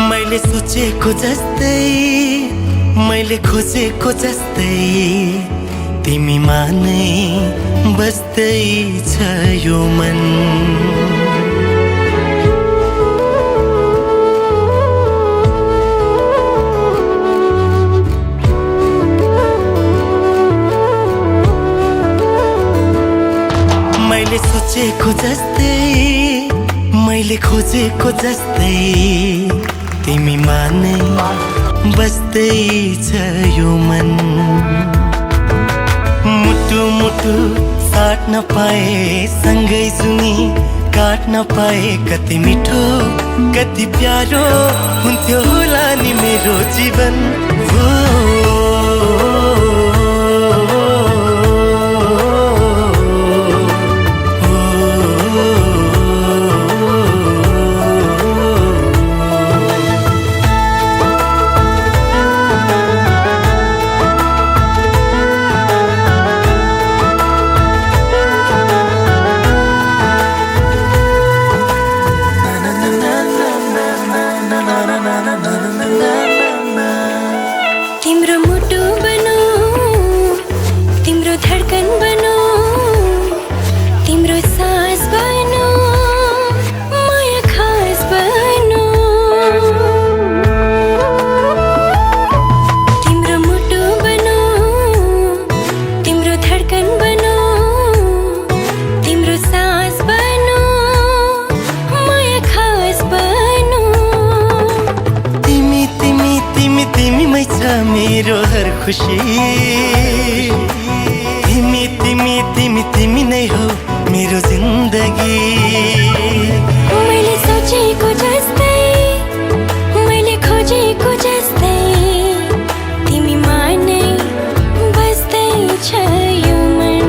मैले सोचेको जस्तै मैले खोजेको जस्तै तिमीमा नै बस्दै छ यो मन। मैले सोचेको जस्तै मैले खोजेको जस्तै तिमीमा नै बस्दै छ यो मन। मुटु मुटु साट्न पाए सँगै जुनी काट्न पाए कति मिठो कति प्यारो हुन्थ्यो होला नि मेरो जीवन। तिम्रो मुटु बनो तिम्रो धडकन बनो तिम्रो सास बनो माया खास बनो। तिम्रो मुटु बनो तिम्रो धडकन बनो तिम्रो सास बनो माया खास बनो। तिमी तिमी तिमी तिमीमै छ मेरो हर खुसी। तिमी तिमी तिमी तिमी नै हो मेरो जिन्दगी। मैले सोचेको जस्तै मैले खोजेको जस्तै तिमीमा नै बस्दै छ यो मन।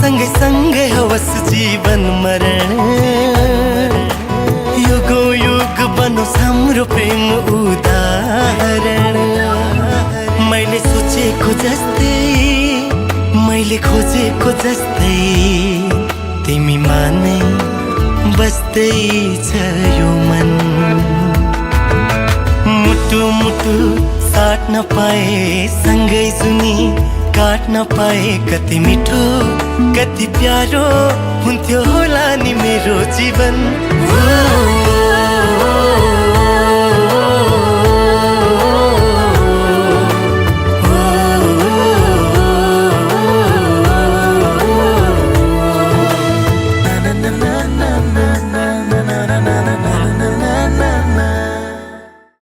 सँगै सँगै होस् जीवन मरण युगो युग बनोस् हाम्रो प्रेम उदाहरण। मैले सोचेको जस्तै मैले खोजेको जस्तै तिमीमा नै बस्दै छ यो मन। मुटु मुटु साट्न पाए सँगै जुनी काट्न पाए कति मिठो कति प्यारो हुन्थ्यो होला नि मेरो जीवन।